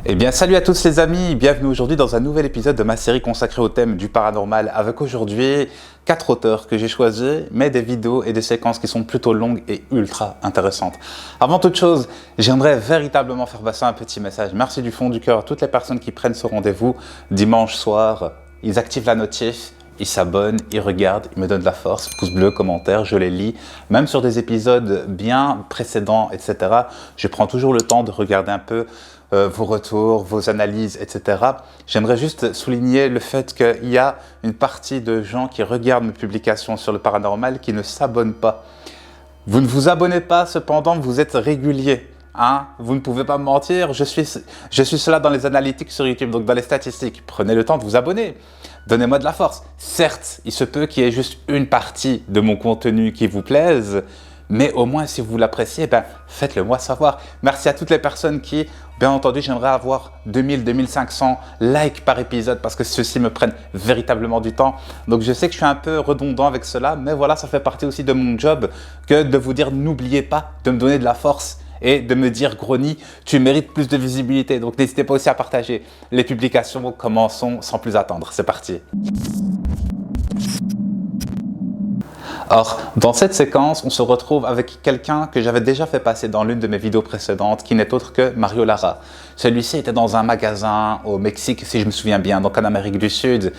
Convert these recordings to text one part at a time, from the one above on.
Eh bien, salut à tous les amis, bienvenue aujourd'hui dans un nouvel épisode de ma série consacrée au thème du paranormal avec aujourd'hui 4 auteurs que j'ai choisis, mais des vidéos et des séquences qui sont plutôt longues et ultra intéressantes. Avant toute chose, j'aimerais véritablement faire passer un petit message. Merci du fond du cœur à toutes les personnes qui prennent ce rendez-vous dimanche soir. Ils activent la notif, ils s'abonnent, ils regardent, ils me donnent de la force, pouce bleu, commentaires, je les lis. Même sur des épisodes bien précédents, etc., je prends toujours le temps de regarder un peu vos retours, vos analyses, etc. J'aimerais juste souligner le fait qu'il y a une partie de gens qui regardent mes publications sur le paranormal qui ne s'abonnent pas. Vous ne vous abonnez pas, cependant, vous êtes régulier. Hein? Vous ne pouvez pas me mentir, je suis cela dans les analytics sur YouTube, donc dans les statistiques. Prenez le temps de vous abonner. Donnez-moi de la force. Certes, il se peut qu'il y ait juste une partie de mon contenu qui vous plaise, mais au moins, si vous l'appréciez, faites-le moi savoir. Merci à toutes les personnes qui, bien entendu, j'aimerais avoir 2000-2500 likes par épisode parce que ceux-ci me prennent véritablement du temps. Donc, je sais que je suis un peu redondant avec cela, mais voilà, ça fait partie aussi de mon job que de vous dire n'oubliez pas de me donner de la force et de me dire Grony, tu mérites plus de visibilité. Donc, n'hésitez pas aussi à partager les publications. Commençons sans plus attendre. C'est parti. Or, dans cette séquence, on se retrouve avec quelqu'un que j'avais déjà fait passer dans l'une de mes vidéos précédentes, qui n'est autre que Mario Lara. Celui-ci était dans un magasin au Mexique, si je me souviens bien, donc en Amérique du Sud,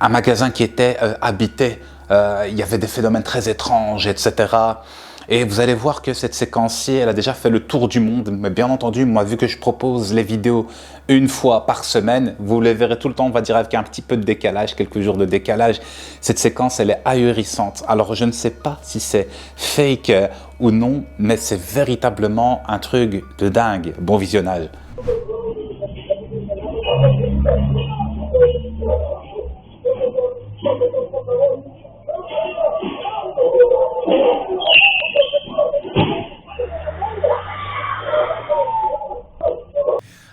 un magasin qui était habité, il y avait des phénomènes très étranges, etc. Et vous allez voir que cette séquence-ci, elle a déjà fait le tour du monde. Mais bien entendu, moi, vu que je propose les vidéos une fois par semaine, vous les verrez tout le temps, on va dire avec un petit peu de décalage, quelques jours de décalage. Cette séquence, elle est ahurissante. Alors, je ne sais pas si c'est fake ou non, mais c'est véritablement un truc de dingue. Bon visionnage.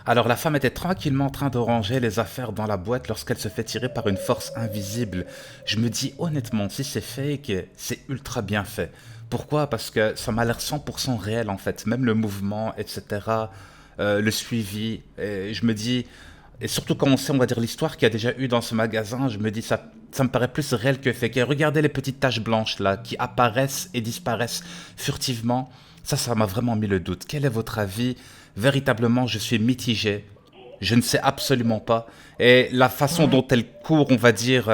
Alors la femme était tranquillement en train de ranger les affaires dans la boîte lorsqu'elle se fait tirer par une force invisible. Je me dis honnêtement, si c'est fake, c'est ultra bien fait. Pourquoi? Parce que ça m'a l'air 100% réel en fait, même le mouvement, etc., le suivi. Et je me dis, et surtout quand on sait, on va dire, l'histoire qu'il y a déjà eu dans ce magasin, je me dis ça me paraît plus réel que fake. Et regardez les petites taches blanches là, qui apparaissent et disparaissent furtivement. Ça m'a vraiment mis le doute. Quel est votre avis? Véritablement, je suis mitigé. Je ne sais absolument pas. Et la façon dont elle court, on va dire,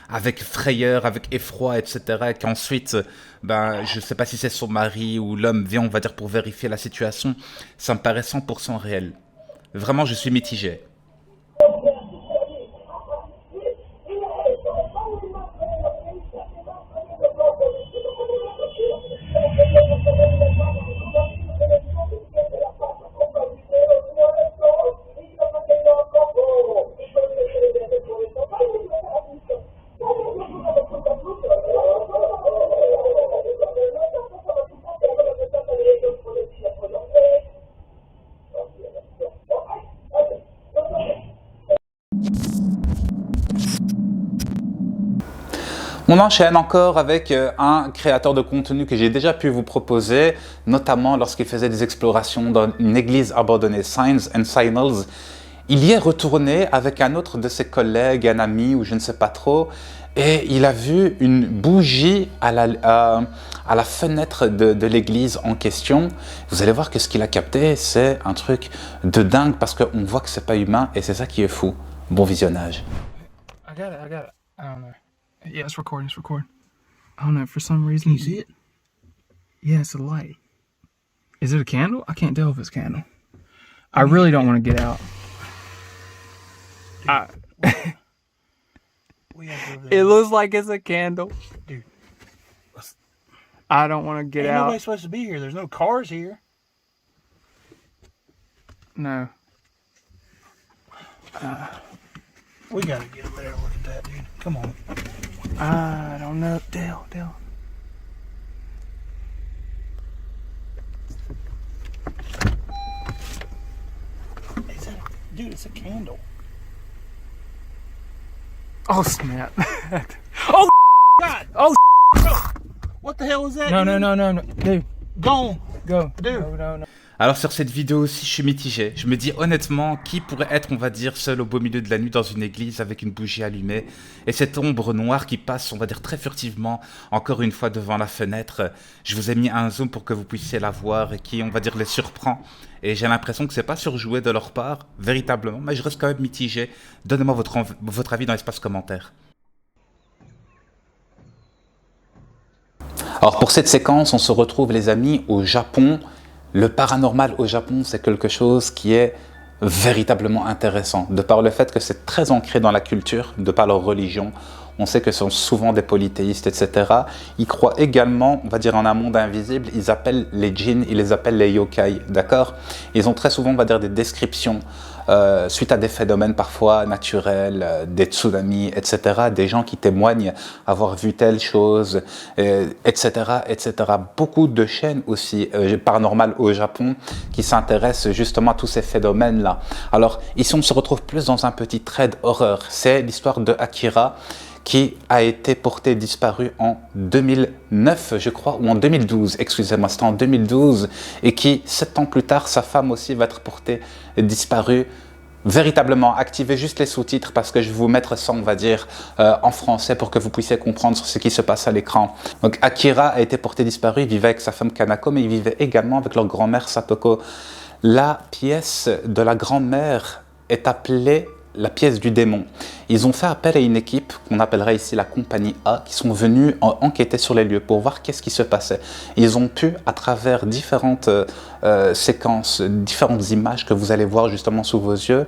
avec frayeur, avec effroi, etc., et qu'ensuite, je ne sais pas si c'est son mari ou l'homme vient, on va dire, pour vérifier la situation, ça me paraît 100% réel. Vraiment, je suis mitigé. On enchaîne encore avec un créateur de contenu que j'ai déjà pu vous proposer, notamment lorsqu'il faisait des explorations dans une église abandonnée, Signs and Signals. Il y est retourné avec un autre de ses collègues, un ami ou je ne sais pas trop, et il a vu une bougie à la fenêtre de l'église en question. Vous allez voir que ce qu'il a capté, c'est un truc de dingue parce qu'on voit que c'est pas humain et c'est ça qui est fou. Bon visionnage. I got it. I don't know. Yeah, it's recording. I don't know, for some reason. You see it? Yeah, it's a light. Is it a candle? I can't tell if it's a candle. I really don't want to get out. We have to go over there. It looks like it's a candle. Dude. I don't want to get Ain't out. nobody supposed to be here. There's no cars here. No. We gotta get over there and look at that, dude. Come on. I don't know. Dale. Dude, it's a candle. Oh, snap. Oh, God! Oh, What the hell is that? no. dude? Dude, Gone. go. Dude. No. Alors sur cette vidéo aussi, je suis mitigé. Je me dis honnêtement, qui pourrait être, on va dire, seul au beau milieu de la nuit dans une église avec une bougie allumée et cette ombre noire qui passe, on va dire, très furtivement, encore une fois devant la fenêtre. Je vous ai mis un zoom pour que vous puissiez la voir et qui, on va dire, les surprend. Et j'ai l'impression que c'est pas surjoué de leur part, véritablement, mais je reste quand même mitigé. Donnez-moi votre avis dans l'espace commentaire. Alors pour cette séquence, on se retrouve les amis au Japon. Le paranormal au Japon, c'est quelque chose qui est véritablement intéressant, de par le fait que c'est très ancré dans la culture, de par leur religion. On sait que ce sont souvent des polythéistes, etc. Ils croient également, on va dire, en un monde invisible. Ils appellent les djinns, ils les appellent les yokai, d'accord? Ils ont très souvent, on va dire, des descriptions suite à des phénomènes parfois naturels, des tsunamis, etc. Des gens qui témoignent avoir vu telle chose, etc., etc. Beaucoup de chaînes aussi paranormales au Japon qui s'intéressent justement à tous ces phénomènes-là. Alors ici, on se retrouve plus dans un petit trade horreur. C'est l'histoire de Akira, qui a été porté disparu en 2009, je crois, ou en 2012, excusez-moi, c'était en 2012, et qui, 7 ans plus tard, sa femme aussi va être portée disparue. Véritablement, activez juste les sous-titres parce que je vais vous mettre ça, on va dire, en français pour que vous puissiez comprendre ce qui se passe à l'écran. Donc Akira a été porté disparu, il vivait avec sa femme Kanako, mais il vivait également avec leur grand-mère Satoko. La pièce de la grand-mère est appelée la pièce du démon. Ils ont fait appel à une équipe qu'on appellerait ici la compagnie A, qui sont venus enquêter sur les lieux pour voir qu'est-ce qui se passait. Ils ont pu, à travers différentes séquences, différentes images que vous allez voir justement sous vos yeux,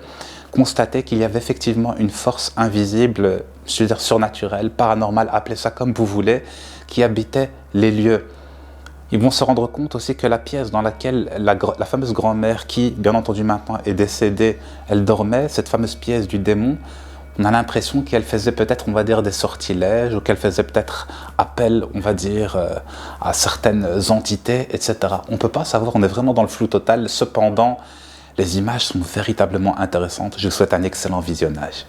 constater qu'il y avait effectivement une force invisible, je veux dire surnaturelle, paranormale, appelez ça comme vous voulez, qui habitait les lieux. Ils vont se rendre compte aussi que la pièce dans laquelle la fameuse grand-mère, qui bien entendu maintenant est décédée, elle dormait, cette fameuse pièce du démon, on a l'impression qu'elle faisait peut-être, on va dire, des sortilèges, ou qu'elle faisait peut-être appel, on va dire, à certaines entités, etc. On ne peut pas savoir, on est vraiment dans le flou total. Cependant, les images sont véritablement intéressantes. Je vous souhaite un excellent visionnage.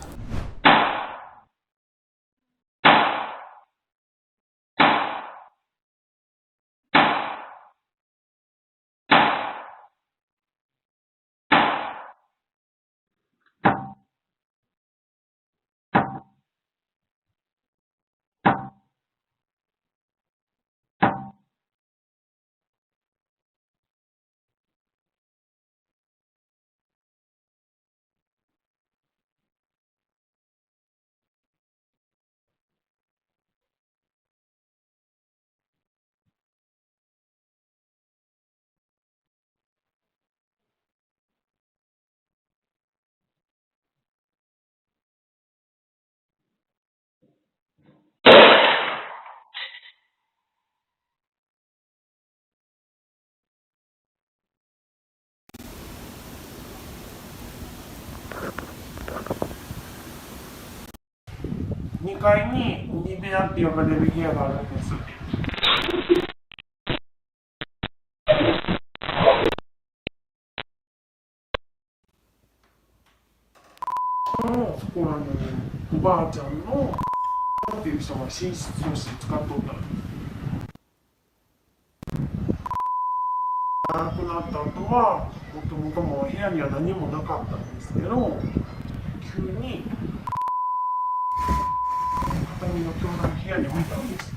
2階に海部屋って呼ばれる部屋があるんです。そこはおばあちゃんのっていう人が寝室として使っとったんです。亡くなった後はもともともう部屋には何もなかったんですけど、急に畳の兄弟の部屋に置いたんです。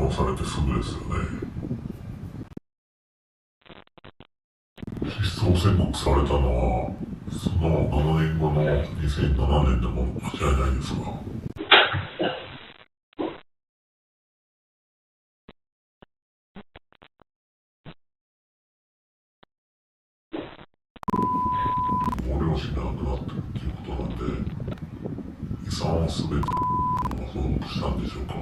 をされてすぐですよね。失踪宣告されたのはその7年後の2007年でも間違いないですが、ご両親が亡くなってるっていうことなんで、遺産を全て相続したんでしょうか。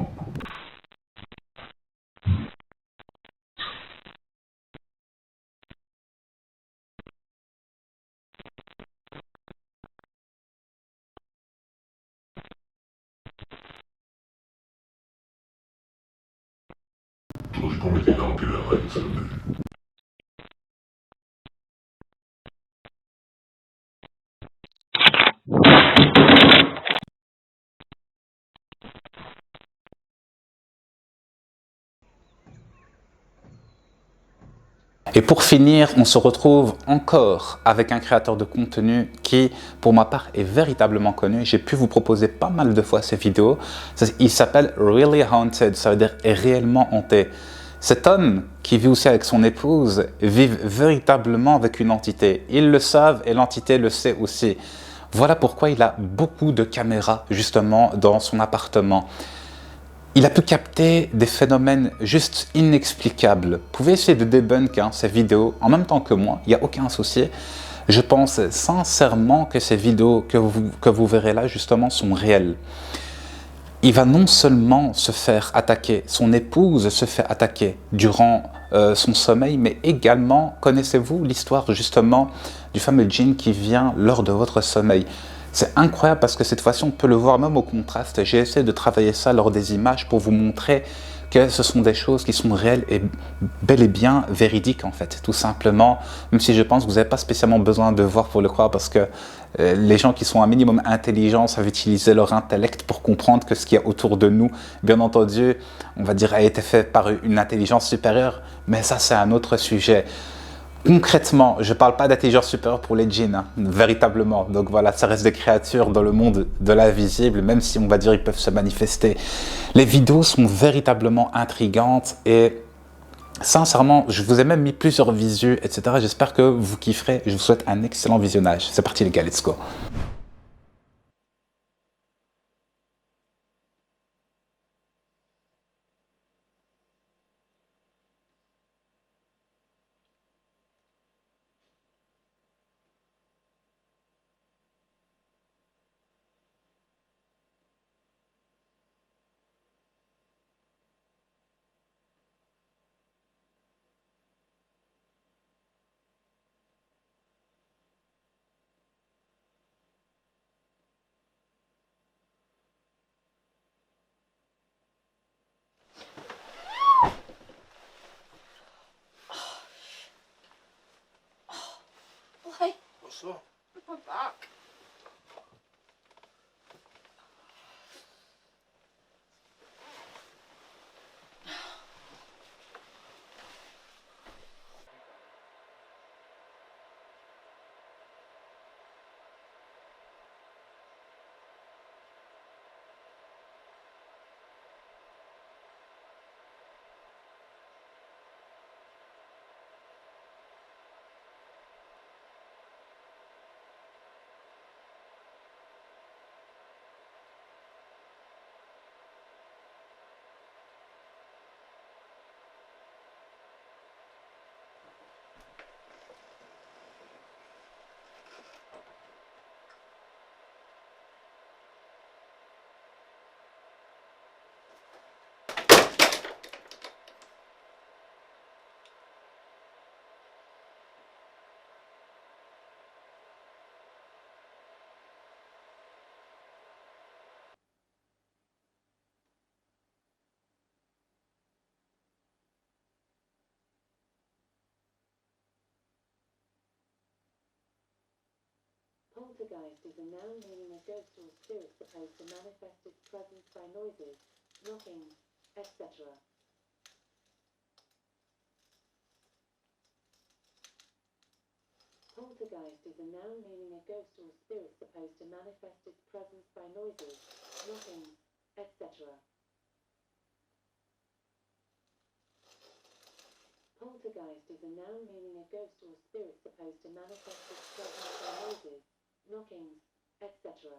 閉じ込めていたわけではないですよね。Et pour finir, on se retrouve encore avec un créateur de contenu qui, pour ma part, est véritablement connu. J'ai pu vous proposer pas mal de fois ces vidéos. Il s'appelle Really Haunted, ça veut dire réellement hanté. Cet homme qui vit aussi avec son épouse vit véritablement avec une entité. Ils le savent et l'entité le sait aussi. Voilà pourquoi il a beaucoup de caméras justement dans son appartement. Il a pu capter des phénomènes juste inexplicables. Vous pouvez essayer de débunk ces vidéos en même temps que moi, il n'y a aucun souci. Je pense sincèrement que ces vidéos que vous verrez là justement sont réelles. Il va non seulement se faire attaquer, son épouse se fait attaquer durant son sommeil, mais également, connaissez-vous l'histoire justement du fameux djinn qui vient lors de votre sommeil? C'est incroyable parce que cette fois-ci, on peut le voir même au contraste. J'ai essayé de travailler ça lors des images pour vous montrer que ce sont des choses qui sont réelles et bel et bien véridiques en fait, tout simplement. Même si je pense que vous n'avez pas spécialement besoin de voir pour le croire parce que les gens qui sont un minimum intelligents savent utiliser leur intellect pour comprendre que ce qu'il y a autour de nous, bien entendu, on va dire, a été fait par une intelligence supérieure. Mais ça, c'est un autre sujet. Concrètement, je ne parle pas d'intelligence supérieure pour les djinns, hein, véritablement. Donc voilà, ça reste des créatures dans le monde de l'invisible, même si on va dire ils peuvent se manifester. Les vidéos sont véritablement intrigantes et sincèrement, je vous ai même mis plusieurs visus, etc. J'espère que vous kifferez. Je vous souhaite un excellent visionnage. C'est parti les gars, let's go. Hi. What's up? My back. Poltergeist is a noun meaning a ghost or spirit supposed to manifest its presence by noises, knocking, etc. Poltergeist is a noun meaning a ghost or spirit supposed to manifest its presence by noises, knocking, etc. Poltergeist is a noun meaning a ghost or spirit supposed to manifest its presence by noises, knockings, etc.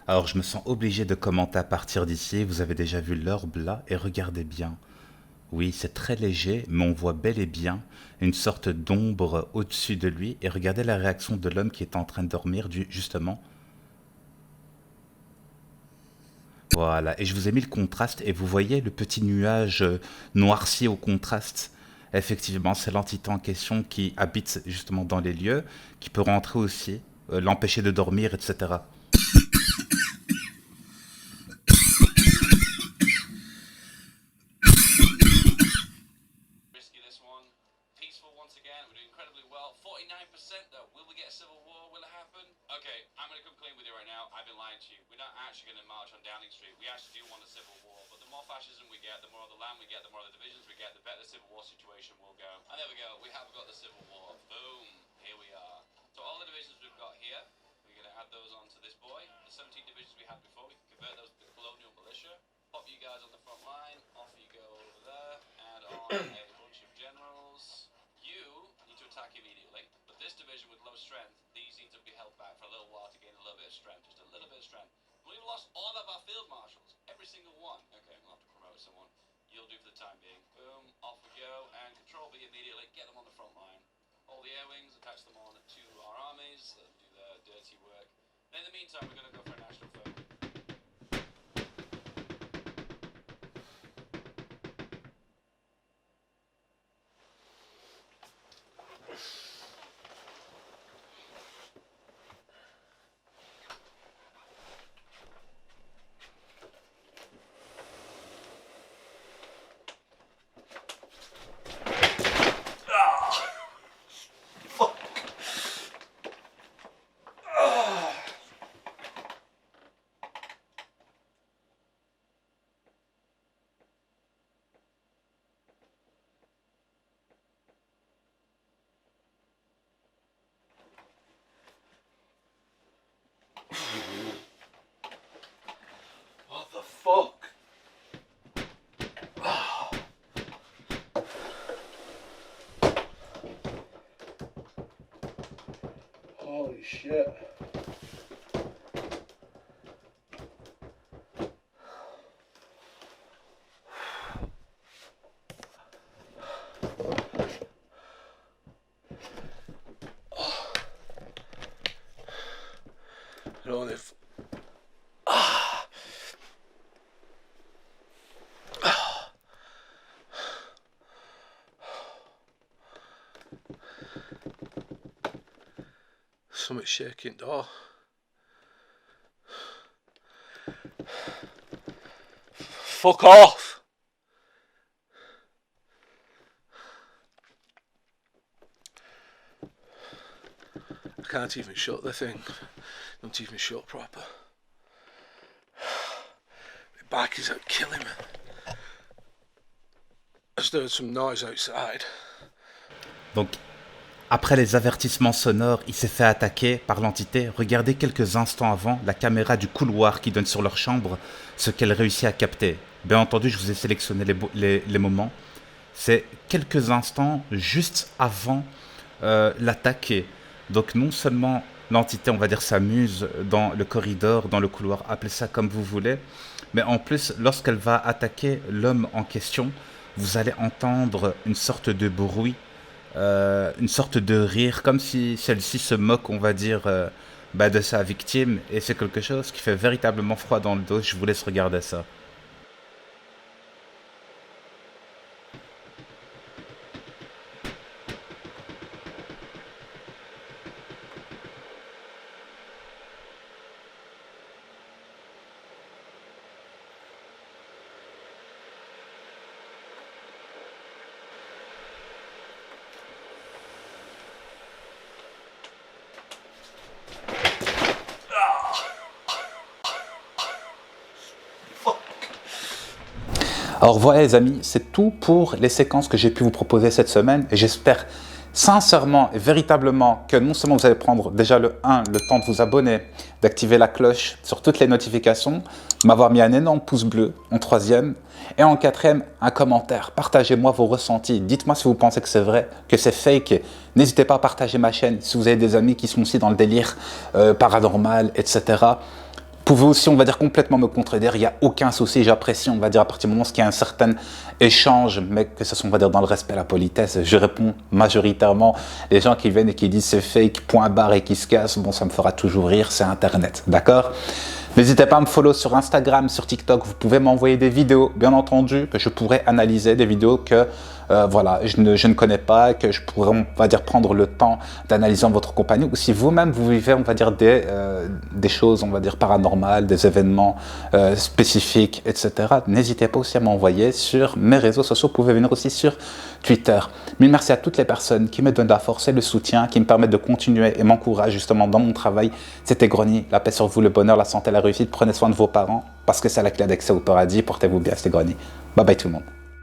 Alors je me sens obligé de commenter à partir d'ici, vous avez déjà vu l'orbe là, et regardez bien. Oui, c'est très léger, mais on voit bel et bien une sorte d'ombre au-dessus de lui, et regardez la réaction de l'homme qui est en train de dormir, justement. Voilà, et je vous ai mis le contraste, et vous voyez le petit nuage noirci au contraste. Effectivement, c'est l'entité en question qui habite justement dans les lieux, qui peut rentrer aussi, l'empêcher de dormir, etc. Risky this one. Peaceful once again. We're doing incredibly well. 49% though. Will we get a civil war? Will it happen? Okay, I'm going to come clean with you right now. I've been lying to you. We're not actually going to march on Downing Street. We actually do want a civil war. But the more fascism we get, the more of the land we get, the more of the divisions we get, the better the civil war situation will go. And there we go. We have got the civil war. Boom. Here we are. So all the divisions we've got here, we're going to add those onto this boy. The 17 divisions we had before, we can convert those to the colonial militia. Pop you guys on the front line. Off you go over there. And on a bunch of generals. You need to attack immediately. But this division with low strength, these need to be held back for a little while to gain a little bit of strength. Just a little bit of strength. We've lost all of our field marshals. Every single one. Okay, we'll have to promote someone. You'll do for the time being. Boom. Off we go. And control B immediately. Get them on the front line. All the air wings, attach them on to our armies. Let them do their dirty work. And in the meantime, we're going to go for a national focus. Holy shit. Alors, on est... Something's shaking, door. Fuck off! I can't even shut the thing. Don't even shut proper. My back is out killing me. I just heard some noise outside. Donc, après les avertissements sonores, il s'est fait attaquer par l'entité. Regardez quelques instants avant la caméra du couloir qui donne sur leur chambre, ce qu'elle réussit à capter. Bien entendu, je vous ai sélectionné les moments. C'est quelques instants juste avant l'attaque. Donc non seulement l'entité, on va dire, s'amuse dans le corridor, dans le couloir, appelez ça comme vous voulez, mais en plus, lorsqu'elle va attaquer l'homme en question, vous allez entendre une sorte de bruit, une sorte de rire, comme si celle-ci se moque, on va dire, de sa victime, et c'est quelque chose qui fait véritablement froid dans le dos. Je vous laisse regarder ça. Alors voilà les amis, c'est tout pour les séquences que j'ai pu vous proposer cette semaine et j'espère sincèrement et véritablement que non seulement vous allez prendre déjà le temps de vous abonner, d'activer la cloche sur toutes les notifications, m'avoir mis un énorme pouce bleu en 3e et en 4e un commentaire. Partagez-moi vos ressentis, dites-moi si vous pensez que c'est vrai, que c'est fake. N'hésitez pas à partager ma chaîne si vous avez des amis qui sont aussi dans le délire paranormal, etc. Vous pouvez aussi, on va dire, complètement me contredire, il n'y a aucun souci, j'apprécie, on va dire, à partir du moment où il y a un certain échange, mais que ce soit, on va dire, dans le respect, la politesse, je réponds majoritairement. Les gens qui viennent et qui disent c'est fake, point barre et qui se cassent, bon, ça me fera toujours rire, c'est Internet, d'accord? N'hésitez pas à me follow sur Instagram, sur TikTok, vous pouvez m'envoyer des vidéos, bien entendu, que je pourrais analyser, des vidéos que voilà, je ne connais pas, que je pourrais, on va dire, prendre le temps d'analyser en votre compagnie, ou si vous-même vous vivez, on va dire, des choses, on va dire, paranormales, des événements spécifiques, etc. N'hésitez pas aussi à m'envoyer sur mes réseaux sociaux, vous pouvez venir aussi sur Twitter. Mille merci à toutes les personnes qui me donnent la force et le soutien, qui me permettent de continuer et m'encouragent justement dans mon travail. C'était Grogny, la paix sur vous, le bonheur, la santé, la réussite. Prenez soin de vos parents, parce que c'est la clé d'accès au paradis. Portez-vous bien, c'était Grogny. Bye bye tout le monde.